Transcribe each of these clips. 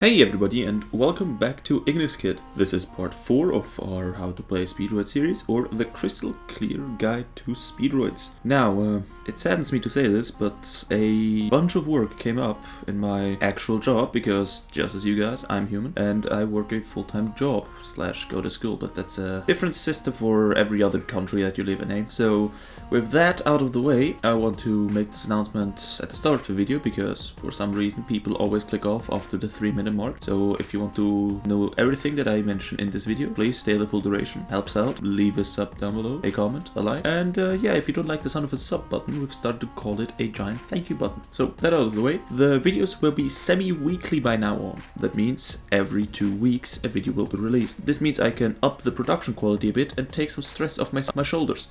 Hey everybody, and welcome back to Igniskidd. This is part 4 of our How to Play Speedroid series, or the crystal clear guide to Speedroids. Now, it saddens me to say this, but a bunch of work came up in my actual job, because just as you guys, I'm human, and I work a full-time job / go to school, but that's a different system for every other country that you live in, eh? So, with that out of the way, I want to make this announcement at the start of the video, because for some reason people always click off after the 3-minute mark. So if you want to know everything that I mentioned in this video, please stay the full duration. Helps out. Leave a sub down below, a comment, a like, and yeah, if you don't like the sound of a sub button, we've started to call it a giant thank you button. So that out of the way, the videos will be semi-weekly by now on. That means every 2 weeks a video will be released. This means I can up the production quality a bit and take some stress off my shoulders,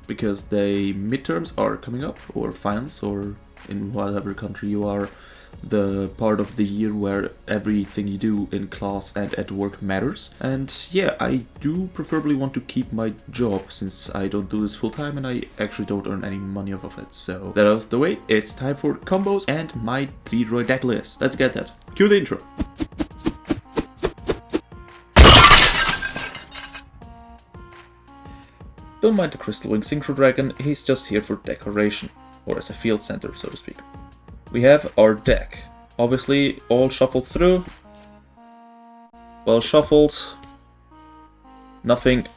because the midterms are coming up, or finals, or in whatever country you are, the part of the year where everything you do in class and at work matters. And yeah, I do preferably want to keep my job, since I don't do this full time and I actually don't earn any money off of it. So that out of the way, it's time for combos and my Speedroid deck list. Let's get that. Cue the intro. Don't mind the Crystal Wing Synchro Dragon, he's just here for decoration, or as a field center, so to speak. We have our deck, obviously all shuffled through, well shuffled, nothing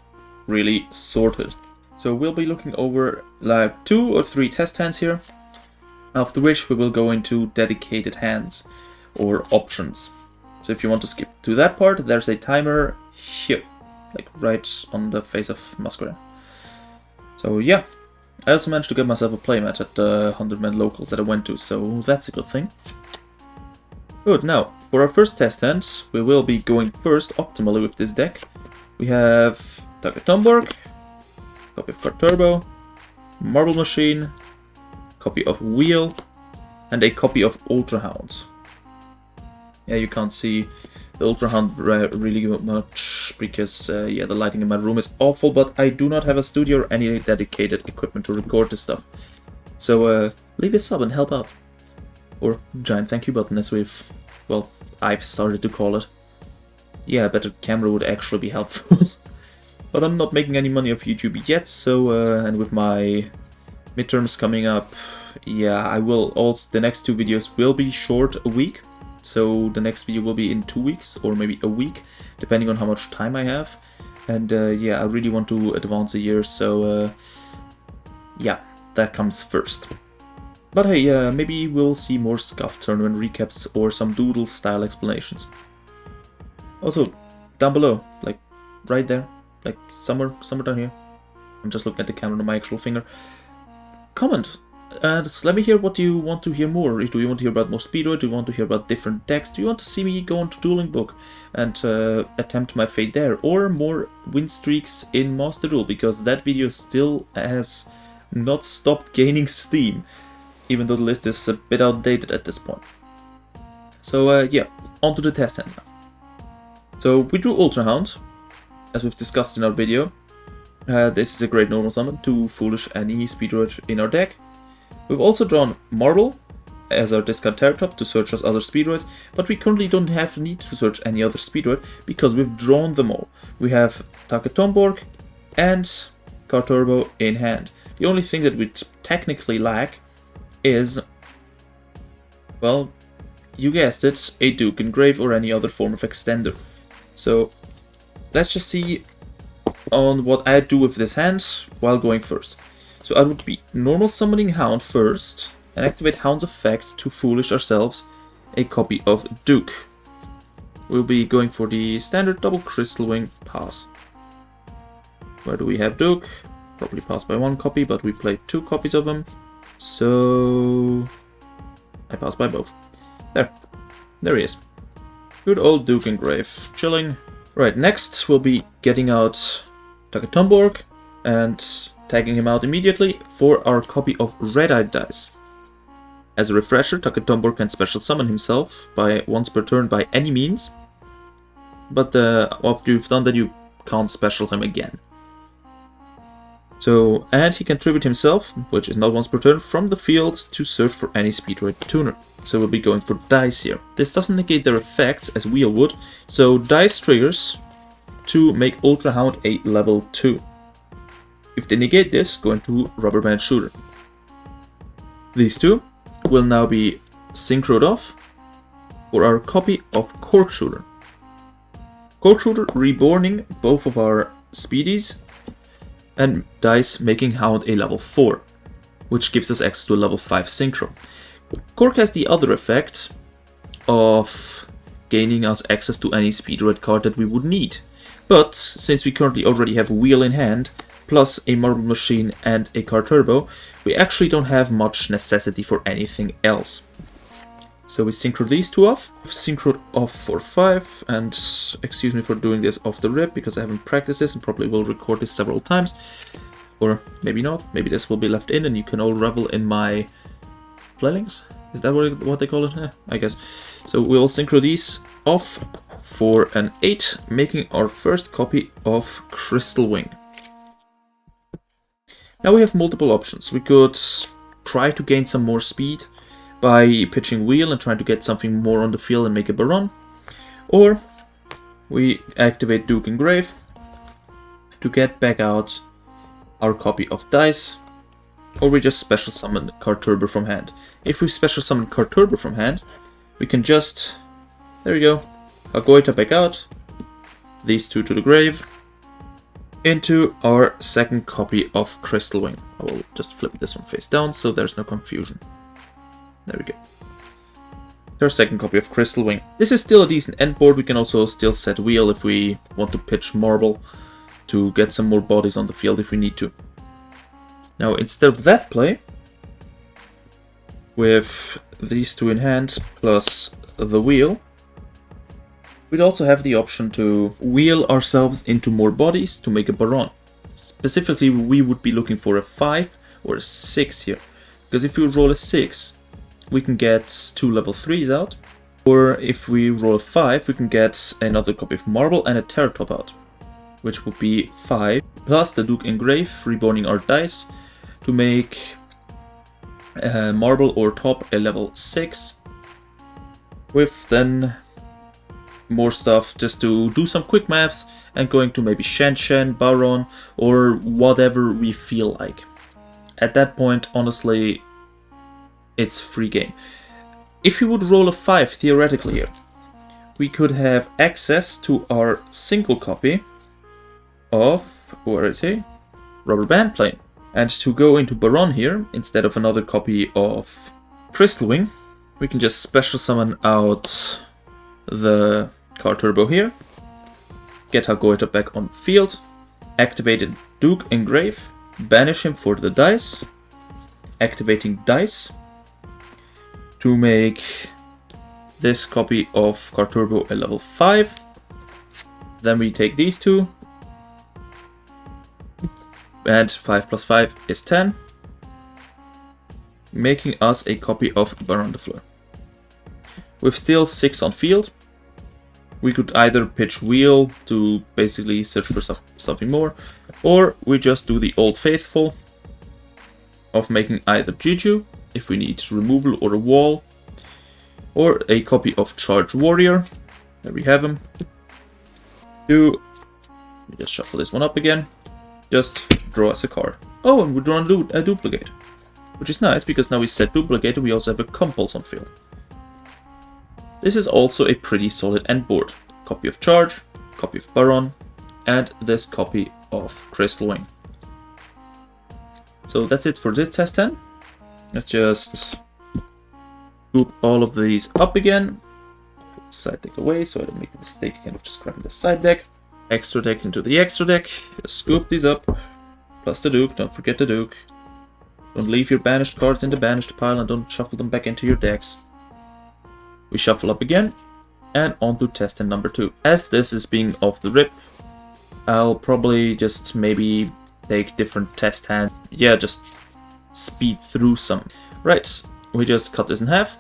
really sorted. So we'll be looking over like 2 or 3 test hands here, after which we will go into dedicated hands, or options. So if you want to skip to that part, there's a timer here, like right on the face of Musqueam. So yeah. I also managed to get myself a playmat at the 100-man locals that I went to, so that's a good thing. Good, now, for our first test hand, we will be going first optimally with this deck. We have Takatomborg, copy of Card Turbo, Marble Machine, copy of Wheel, and a copy of Ultra Hound. Yeah, you can't see the Ultra Hound really much, because yeah, the lighting in my room is awful, but I do not have a studio or any dedicated equipment to record this stuff. So leave a sub and help out. Or giant thank you button, as I've started to call it. Yeah, I bet a camera would actually be helpful. But I'm not making any money off YouTube yet, so and with my midterms coming up, yeah, I will also, the next 2 videos will be short a week. So the next video will be in 2 weeks, or maybe a week, depending on how much time I have. And yeah, I really want to advance a year, so yeah, that comes first. But hey, maybe we'll see more scuffed tournament recaps or some doodle style explanations. Also, down below, like right there, like somewhere down here. I'm just looking at the camera on my actual finger. Comment. And let me hear what you want to hear more. Do you want to hear about more Speedroid? Do you want to hear about different decks? Do you want to see me go into Dueling Book and attempt my fate there? Or more win streaks in Master Duel? Because that video still has not stopped gaining steam, even though the list is a bit outdated at this point. So yeah, on to the test hands now. So we drew Ultra Hound, as we've discussed in our video. This is a great normal summon to foolish any Speedroid in our deck. We've also drawn Marble as our discard Terratop to search as other Speedroids, but we currently don't have need to search any other Speedroid because we've drawn them all. We have Takatomborg and Card Turbo in hand. The only thing that we technically lack is, well, you guessed it, a Duke Engrave or any other form of extender. So let's just see on what I do with this hand while going first. So I would be normal summoning Hound first, and activate Hound's effect to foolish ourselves a copy of Duke. We'll be going for the standard double Crystal Wing pass. Where do we have Duke? Probably passed by 1 copy, but we played 2 copies of him. So I passed by both. There he is. Good old Duke Engrave, chilling. Right, next we'll be getting out Takatomborg and tagging him out immediately for our copy of Red-Eyed Dice. As a refresher, Takatomborg can special summon himself by once per turn by any means, but after you've done that, you can't special him again. So, and he can tribute himself, which is not once per turn, from the field to search for any Speedroid tuner. So we'll be going for dice here. This doesn't negate their effects as wheel would, so dice triggers to make Ultra Hound a level 2. If they negate this, go into Rubber Band Shooter. These two will now be synchroed off for our copy of Cork Shooter. Cork Shooter reborning both of our speedies and dice making Hound a level 4, which gives us access to a level 5 synchro. Cork has the other effect of gaining us access to any Speedroid card that we would need. But since we currently already have Wheel in hand, plus a Marble Machine and a Car Turbo, we actually don't have much necessity for anything else. So we synchro these two off, synchroed off for 5, and excuse me for doing this off the rip because I haven't practiced this and probably will record this several times. Or maybe not, maybe this will be left in and you can all revel in my playlinks. Is that what they call it? Yeah, I guess. So we'll synchro these off for an 8, making our first copy of Crystal Wing. Now we have multiple options. We could try to gain some more speed by pitching Wheel and trying to get something more on the field and make a Baron. Or we activate Duke Engrave to get back out our copy of Dice. Or we just special summon Car Turbo from hand. If we special summon Car Turbo from hand, we can just, there we go, Hagoita back out, these two to the grave, into our second copy of Crystal Wing. I will just flip this one face down so there's no confusion. There we go. Our second copy of Crystal Wing. This is still a decent end board. We can also still set Wheel if we want to pitch Marble to get some more bodies on the field if we need to. Now instead of that play, with these two in hand plus the Wheel, we'd also have the option to wheel ourselves into more bodies to make a Baron. Specifically, we would be looking for a 5 or a 6 here. Because if we roll a 6, we can get 2 level 3s out. Or if we roll a 5, we can get another copy of Marble and a Terratop out. Which would be 5. Plus the Duke Engrave, reborning our dice to make Marble or Top a level 6. With then more stuff just to do some quick maths and going to maybe Shen, Baron, or whatever we feel like. At that point, honestly, it's free game. If you would roll a 5 theoretically here, we could have access to our single copy of, where is he? Rubber Band Plane. And to go into Baron here, instead of another copy of Crystal Wing, we can just special summon out the Car Turbo here, get Hagoita back on field, activated Duke Engrave, banish him for the dice, activating dice to make this copy of Car Turbo a level 5. Then we take these two, and 5 plus 5 is 10, making us a copy of Baron de Fleur. With still 6 on field, we could either pitch Wheel to basically search for something more, or we just do the old faithful of making either yugioh, if we need removal or a wall, or a copy of Charge Warrior. There we have him. Let me just shuffle this one up again. Just draw us a card. Oh, and we draw a duplicate, which is nice because now we set duplicate and we also have a compulse on field. This is also a pretty solid end board. Copy of Charge, copy of Baron, and this copy of Crystal Wing. So that's it for this test hand. Let's just scoop all of these up again. Put the side deck away so I don't make the mistake again of just grabbing the side deck. Extra deck into the extra deck. Just scoop these up. Plus the Duke, don't forget the Duke. Don't leave your banished cards in the banished pile and don't shuffle them back into your decks. We shuffle up again, and on to test hand number 2. As this is being off the rip, I'll probably just maybe take different test hand. Yeah, just speed through some. Right, we just cut this in half.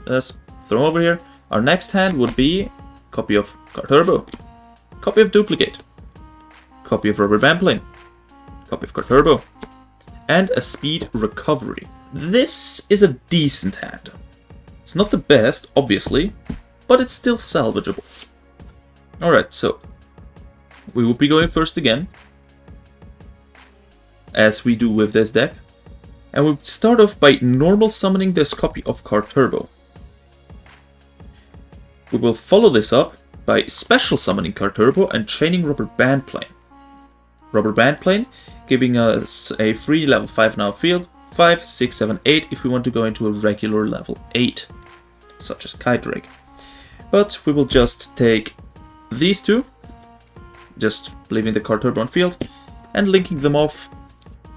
Just throw over here. Our next hand would be copy of Car Turbo, copy of Duplicate, copy of Rubber Band Plane, copy of Card Turbo, and a Speed Recovery. This is a decent hand. It's not the best, obviously, but it's still salvageable. Alright, so we will be going first again, as we do with this deck. And we'll start off by normal summoning this copy of Card Turbo. We will follow this up by special summoning Card Turbo and chaining Rubber Band Plane. Rubber Band Plane giving us a free level 5 now field, 5, 6, 7, 8 if we want to go into a regular level 8, such as Kite Rig. But we will just take these two, just leaving the Card Turbo on field, and linking them off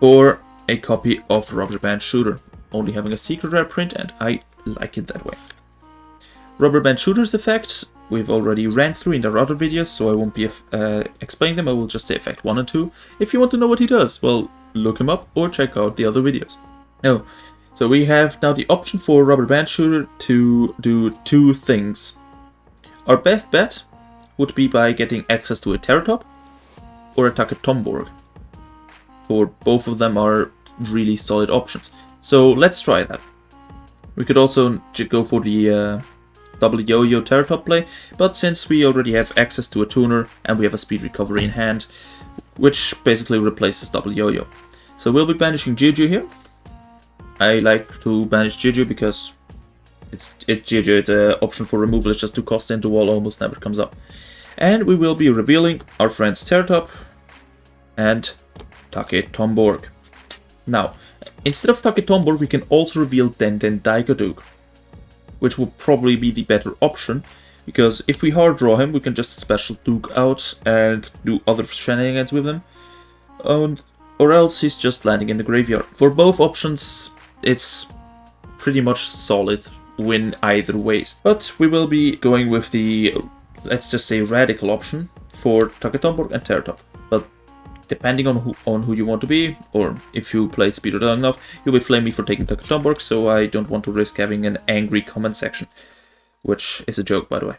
for a copy of Rubber Band Shooter, only having a secret rare print, and I like it that way. Rubber Band Shooter's effect we've already ran through in our other videos, so I won't be explaining them. I will just say effect 1 and 2. If you want to know what he does, well, look him up or check out the other videos. Oh, so we have now the option for Rubber Band Shooter to do two things. Our best bet would be by getting access to a Terratop or a Tomborg. For both of them are really solid options. So let's try that. We could also go for the double Yo-Yo Terratop play, but since we already have access to a tuner and we have a speed recovery in hand, which basically replaces double Yo-Yo. So we'll be banishing Yugioh here. I like to banish Yugioh because it's Yugioh, the option for removal is just 2 cost into wall, almost never comes up. And we will be revealing our friend's Terratop and Tomborg. Now, instead of Tomborg, we can also reveal Den Daigoduke, which will probably be the better option, because if we hard draw him, we can just special Duke out and do other shenanigans with him, or else he's just landing in the graveyard. For both options, it's pretty much solid win either ways. But we will be going with the, let's just say, radical option for Tomborg and Terratop. But depending on who you want to be, or if you played Speedroid long enough, you'll be flaming me for taking Tomborg, so I don't want to risk having an angry comment section, which is a joke, by the way.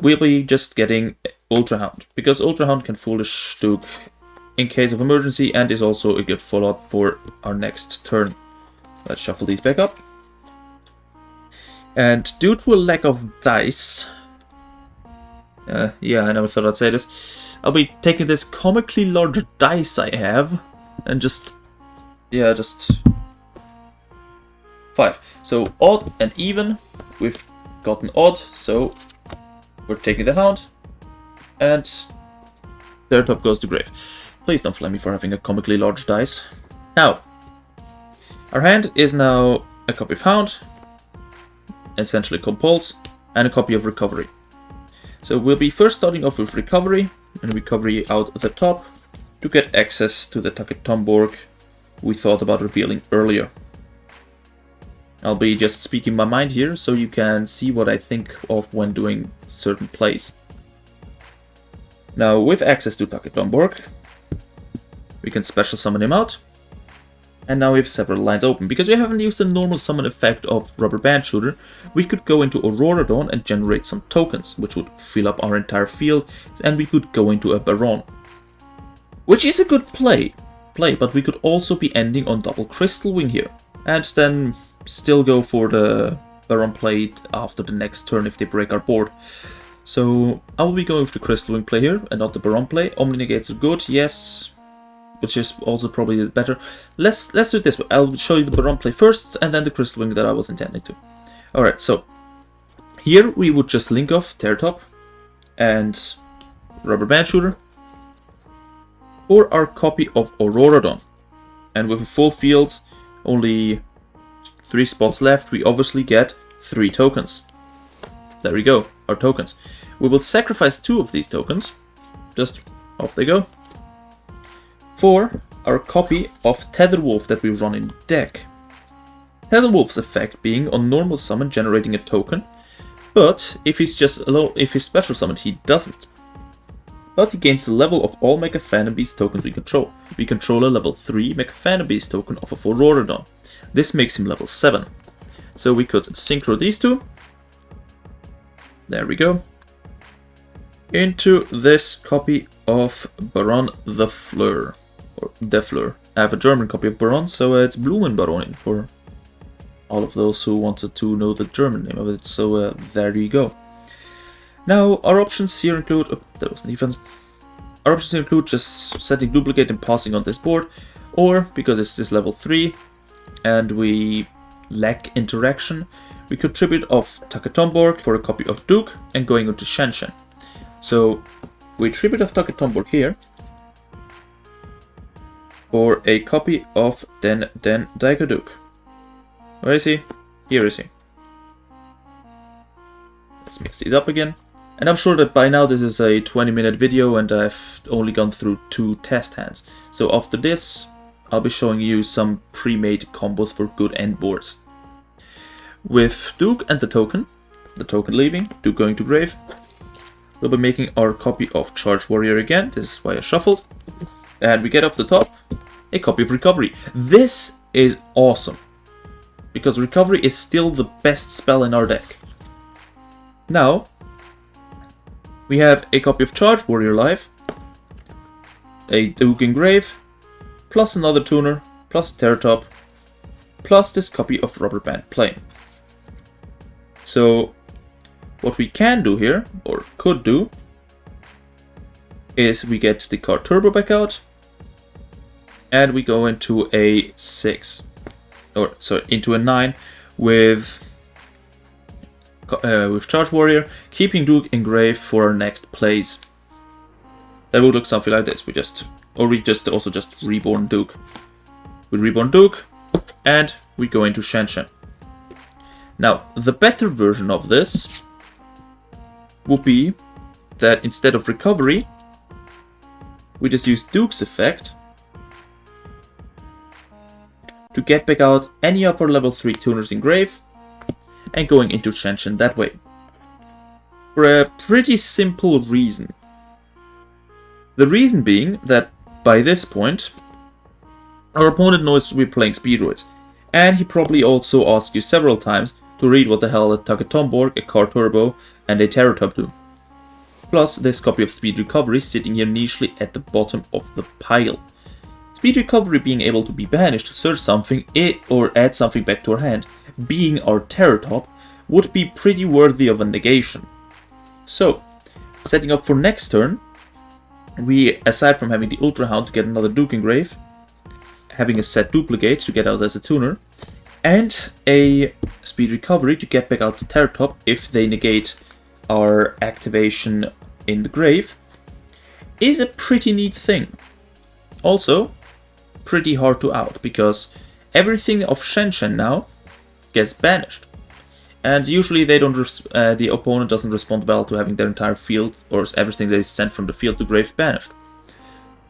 We'll be just getting Ultra Hound, because Ultra Hound can Foolish Duke in case of emergency, and is also a good follow-up for our next turn. Let's shuffle these back up. And due to a lack of dice, yeah, I never thought I'd say this, I'll be taking this comically large dice I have, and just 5. So odd and even, we've gotten odd, so we're taking the Hound, and Terratop goes to grave. Please don't flame me for having a comically large dice. Now, our hand is now a copy of Hound, essentially Compulse, and a copy of Recovery. So we'll be first starting off with Recovery, and Recovery out at the top to get access to the Tomborg we thought about revealing earlier. I'll be just speaking my mind here so you can see what I think of when doing certain plays. Now with access to Tomborg, we can special summon him out, and now we have several lines open. Because we haven't used the normal summon effect of Rubber Band Shooter, we could go into Aurora Dawn and generate some tokens, which would fill up our entire field, and we could go into a Baron. Which is a good play, but we could also be ending on double Crystal Wing here, and then still go for the Baron play after the next turn if they break our board. So I will be going with the Crystal Wing play here, and not the Baron play. Omni Negates are good, yes, which is also probably better. Let's do it this way. I'll show you the Baron play first, and then the Crystal Wing that I was intending to. Alright, so here we would just link off Terratop and Rubber Band Shooter for our copy of Aurora Dawn. And with a full field, only 3 spots left, we obviously get 3 tokens. There we go, our tokens. We will sacrifice 2 of these tokens, just off they go, for our copy of Tetherwolf that we run in deck. Tetherwolf's effect being on normal summon generating a token, but if he's special summoned he doesn't. But he gains the level of all Mecha Phantom Beast tokens we control. We control a level 3 Mecha Phantom Beast token off of Aurora Dawn. This makes him level 7. So we could synchro these two. There we go. Into this copy of Baron the Fleur. or Defleur. I have a German copy of Baron, so it's Blumenbaronin for all of those who wanted to know the German name of it. So there you go. Now our options here include, oh, that was defense. Our options here include just setting duplicate and passing on this board, or because it's this level 3 and we lack interaction, we could tribute off Takatomborg for a copy of Duke and going into Shenshen. So we tribute off Takatomborg here for a copy of Den Daigo Duke. Where is he? Here is he. Let's mix these up again. And I'm sure that by now this is a 20-minute video and I've only gone through 2 test hands. So after this, I'll be showing you some pre-made combos for good end boards. With Duke and the token leaving, Duke going to grave, we'll be making our copy of Charge Warrior again. This is why I shuffled. And we get off the top a copy of Recovery. This is awesome, because Recovery is still the best spell in our deck. Now, we have a copy of Charge Warrior live, a Duke in grave, plus another tuner, plus a Terratop, plus this copy of Rubber Band Plane. So, what we can do here, or could do, is we get the card Turbo back out, and we go into a 6, or sorry, into a 9 with Charge Warrior, keeping Duke in grave for our next plays. That would look something like this. We also just reborn Duke. We reborn Duke, and we go into Shenshen. Now, the better version of this would be that instead of Recovery, we just use Duke's effect to get back out any of our level 3 tuners in grave, and going into Shenshen that way. For a pretty simple reason. The reason being that by this point, our opponent knows we're playing Speedroids, and he probably also asks you several times to read what the hell a Takatomborg, a Car Turbo, and a Terratop do. Plus this copy of Speed Recovery sitting here nichely at the bottom of the pile. Speed Recovery being able to be banished to search something or add something back to our hand, being our Terratop, would be pretty worthy of a negation. So, setting up for next turn, we, aside from having the Ultra Hound to get another Duke in grave, having a set duplicate to get out as a tuner, and a Speed Recovery to get back out the Terratop if they negate our activation in the grave, is a pretty neat thing. Also, pretty hard to out, because everything of Shenshen now gets banished. And usually they don't the opponent doesn't respond well to having their entire field, or everything that is sent from the field to grave, banished.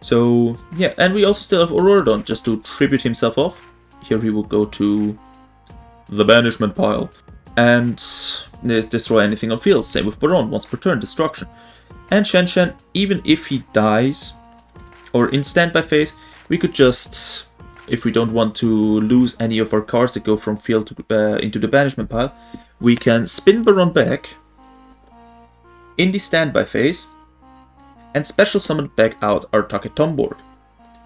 So, yeah, and we also still have Auroradon just to tribute himself off. Here he will go to the banishment pile and destroy anything on field. Same with Baron, once per turn, destruction. And Shenshen, even if he dies, or in standby phase, we could just, if we don't want to lose any of our cards that go from field to, into the banishment pile, we can spin Baron back in the standby phase and special summon back out our Takatomborg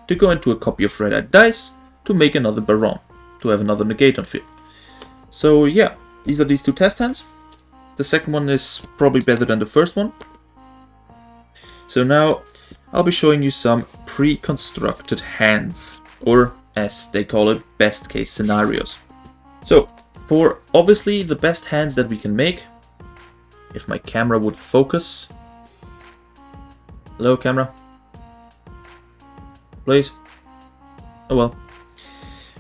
to go into a copy of Red-Eyed Dice to make another Baron, to have another negate on field. So yeah, these are these 2 test hands. The second one is probably better than the first one. So now I'll be showing you some pre-constructed hands, or as they call it, best case scenarios. So for obviously the best hands that we can make, if my camera would focus. Hello camera, please. Oh well.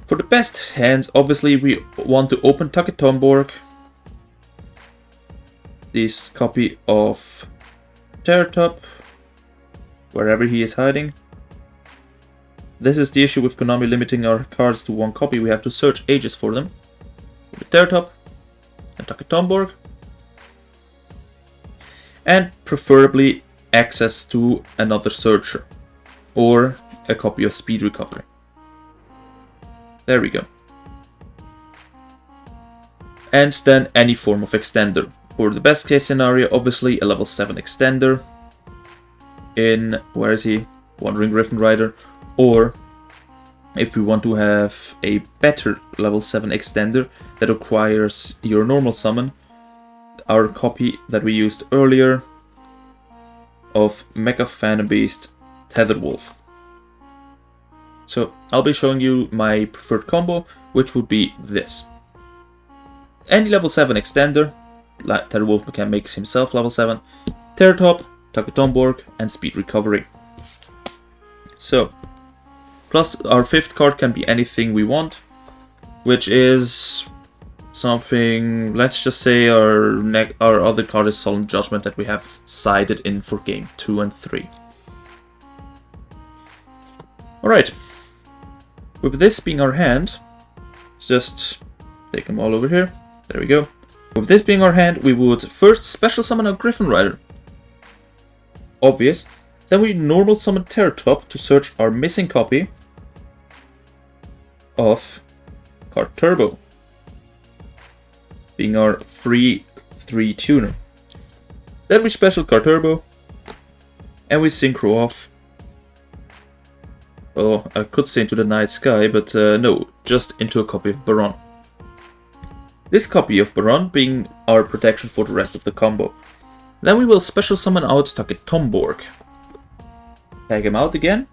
For the best hands, obviously we want to open Takatomborg, this copy of Terratop, wherever he is hiding. This is the issue with Konami limiting our cards to 1 copy. We have to search ages for them. The Terratop and Takatomborg, and preferably access to another searcher or a copy of Speed Recovery. There we go. And then any form of extender. For the best case scenario, obviously a level 7 extender in, where is he? Wandering Griffin Rider, Or if we want to have a better level 7 extender that requires your normal summon, our copy that we used earlier of Mecha Phantom Beast Tetherwolf. So I'll be showing you my preferred combo, which would be this. Any level 7 extender, Tetherwolf can make himself level 7, Terratop, Taketomborg, and Speed Recovery. So, plus our 5th card can be anything we want, which is something, let's just say our other card is Solemn Judgment that we have sided in for game 2 and 3. Alright, with this being our hand, let's just take them all over here, there we go. With this being our hand, we would first special summon a Griffin Rider. Obvious. Then we normal summon Terratop to search our missing copy of card Turbo, being our free 3 tuner. Then we special card Turbo, and we synchro off. Well, I could say into the night sky, but no, just into a copy of Baron. This copy of Baron being our protection for the rest of the combo. Then we will special summon out Taketomborg. Tag him out again.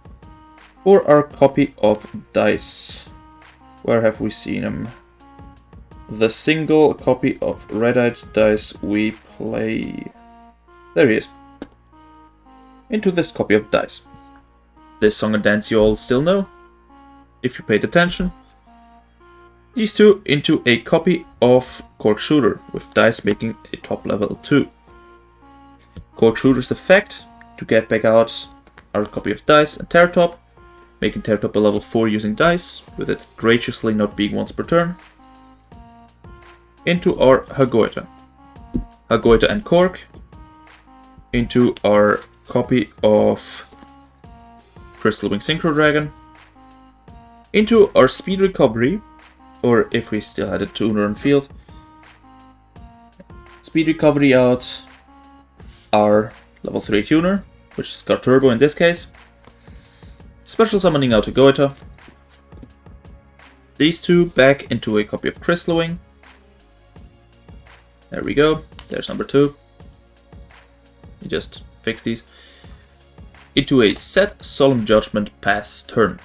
For our copy of Dice. Where have we seen him? The single copy of Red-Eyed Dice we play. There he is. Into this copy of Dice. This song and dance you all still know, if you paid attention. These two into a copy of Cork Shooter, with Dice making a top level 2. Cork Shooter's effect, to get back out our copy of Dice and Terratop, making Terratop a level 4 using Dice, with it graciously not being once per turn. Into our Hagoita. Hagoita and Cork. Into our copy of Crystal Wing Synchro Dragon. Into our Speed Recovery, or if we still had a tuner on field. Speed Recovery out our level 3 tuner, which is got Turbo in this case. Special summoning out a Goita. These two back into a copy of Crystal Wing. There we go, there's number 2. You just fix these. Into a set Solemn Judgment pass turn.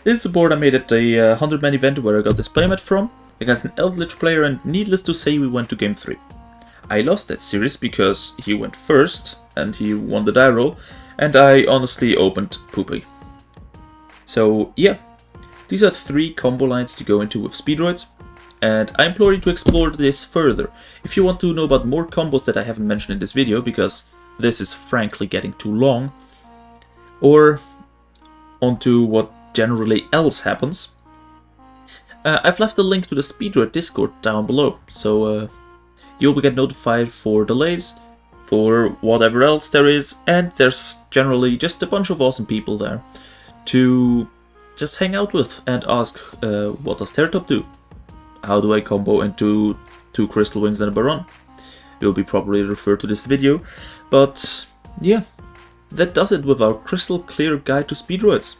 This is a board I made at the 100-man event where I got this playmat from, against an Eldritch player, and needless to say we went to game 3. I lost that series because he went first and he won the die roll, and I honestly opened poopy. So yeah, these are 3 combo lines to go into with Speedroids, and I implore you to explore this further if you want to know about more combos that I haven't mentioned in this video, because this is frankly getting too long, or onto what generally else happens. I've left a link to the Speedroid Discord down below, so you'll get notified for delays, for whatever else there is, and there's generally just a bunch of awesome people there to just hang out with and ask, what does Terratop do? How do I combo into 2 Crystal Wings and a Baron? You'll be probably referred to this video, but yeah, that does it with our crystal clear guide to Speedroids.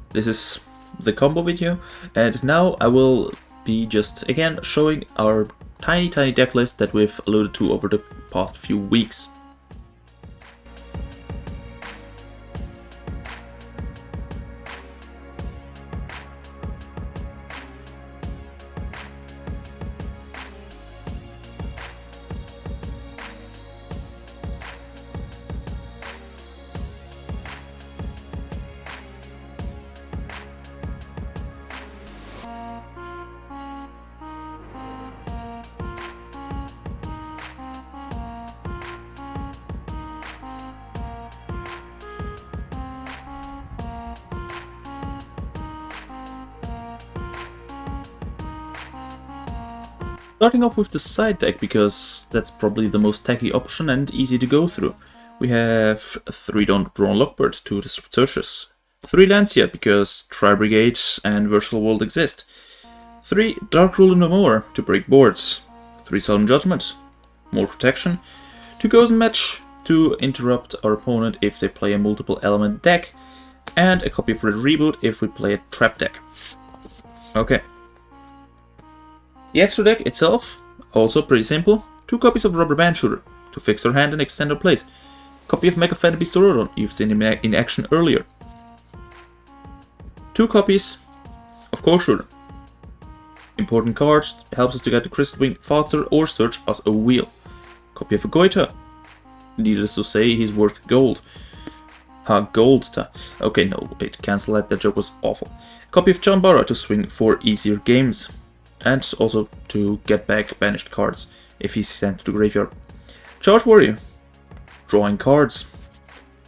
This is the combo video, and now I will be just again showing our tiny deck list that we've alluded to over the past few weeks. Starting off with the side deck, because that's probably the most techy option and easy to go through. We have 3 Drawn Lockbird to the searches, 3 Lancia because Tri-Brigade and Virtual World exist, 3 Dark Rule No More to break boards, 3 Solemn Judgment, more protection, 2 Ghost Match to interrupt our opponent if they play a multiple element deck, and a copy of Red Reboot if we play a trap deck. Okay. The extra deck itself, also pretty simple. 2 copies of Rubber Band Shooter to fix our hand and extend our plays. Copy of Mega Fenrir Beast, you've seen him in action earlier. 2 copies of Core Shooter. Important card, helps us to get the Crystal Wing faster or search as a wheel. Copy of a Goita. Needless to say, he's worth gold. Gold. Okay, no, wait, cancel that joke was awful. Copy of Chambara to swing for easier games. And also to get back banished cards if he's sent to the graveyard. Charge Warrior. Drawing cards.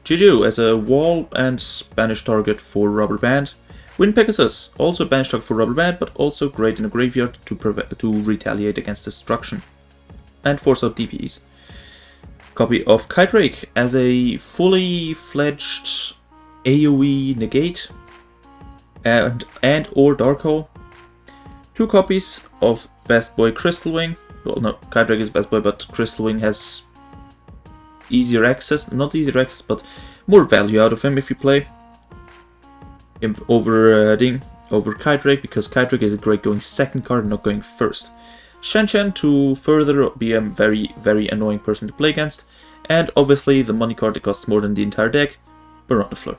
Yugioh as a wall and banished target for Rubber Band. Wind Pegasus, also banished target for Rubber Band, but also great in a graveyard to retaliate against destruction. And force out DPS. Copy of Kite Rake as a fully fledged AoE negate and or Dark Hole. 2 copies of Best Boy Crystal Wing. Well, no, Kite Rake is Best Boy, but Crystal Wing has easier access, not easier access, but more value out of him if you play him over Kite Rake, because Kite Rake is a great going second card, not going first. Shen Shen to further be a very, very annoying person to play against, and obviously the money card that costs more than the entire deck, Baron the Fleur.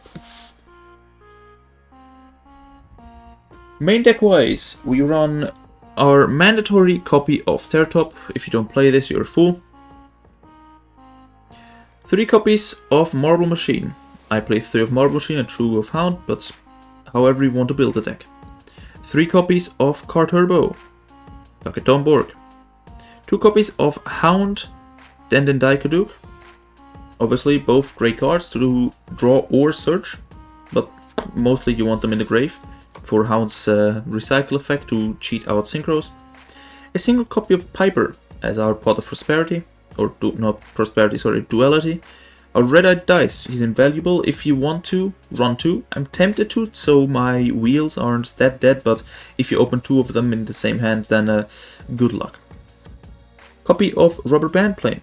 Main deck wise, we run our mandatory copy of Terratop. If you don't play this, you're a fool. 3 copies of Marble Machine. I play 3 of Marble Machine and 2 of Hound, but however you want to build the deck. 3 copies of Car Turbo. Taketon Borg. 2 copies of Hound, Denden Daikaduk. Obviously both great cards to draw or search, but mostly you want them in the grave for Hound's recycle effect to cheat out synchros. A single copy of Piper as our Pot of Prosperity, or not Prosperity, sorry, Duality. A Red-Eyed Dice, he's invaluable if you want to run 2. I'm tempted to, so my wheels aren't that dead, but if you open 2 of them in the same hand, then good luck. Copy of Rubber Band Plane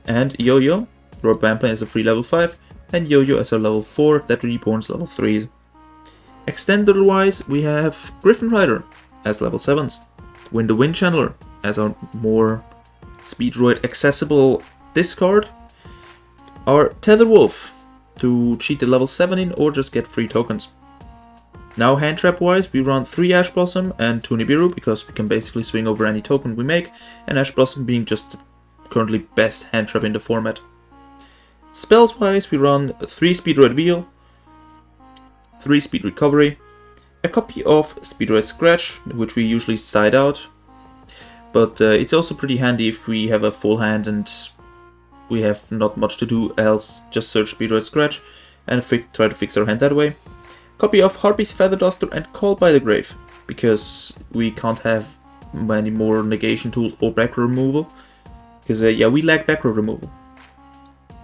and Yo-Yo. Rubber Band Plane is a free level 5, and Yo-Yo as a level 4 that reborns level 3s. Extended wise, we have Griffin Rider as level 7s. Wind the Wind Channeler as our more Speedroid accessible discard. Our Tether Wolf to cheat the level 7 in or just get free tokens. Now hand trap wise, we run 3 Ash Blossom and 2 Nibiru because we can basically swing over any token we make, and Ash Blossom being just currently best hand trap in the format. Spells wise, we run 3 Speedroid Wheel, 3 Speed Recovery, a copy of Speedroid Scratch, which we usually side out, but it's also pretty handy if we have a full hand and we have not much to do else, just search Speedroid Scratch and try to fix our hand that way. Copy of Harpy's Feather Duster and Call by the Grave, because we can't have many more negation tools or back row removal, because yeah, we lack back row removal.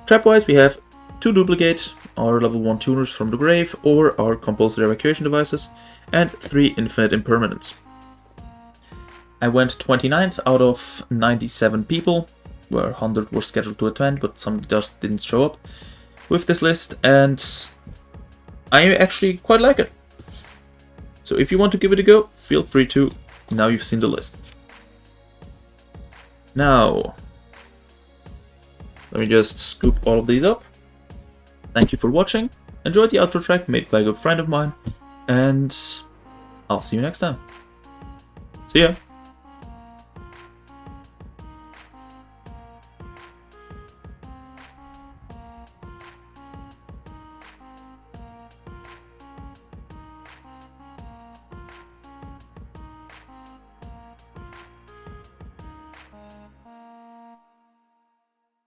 Trap-wise, we have 2 Duplicate, our level 1 tuners from the grave, or our compulsory evacuation devices, and 3 Infinite Impermanents. I went 29th out of 97 people, where 100 were scheduled to attend, but some just didn't show up with this list, and I actually quite like it. So if you want to give it a go, feel free to, now you've seen the list. Now, let me just scoop all of these up. Thank you for watching, enjoyed the outro track made by a good friend of mine, and I'll see you next time. See ya!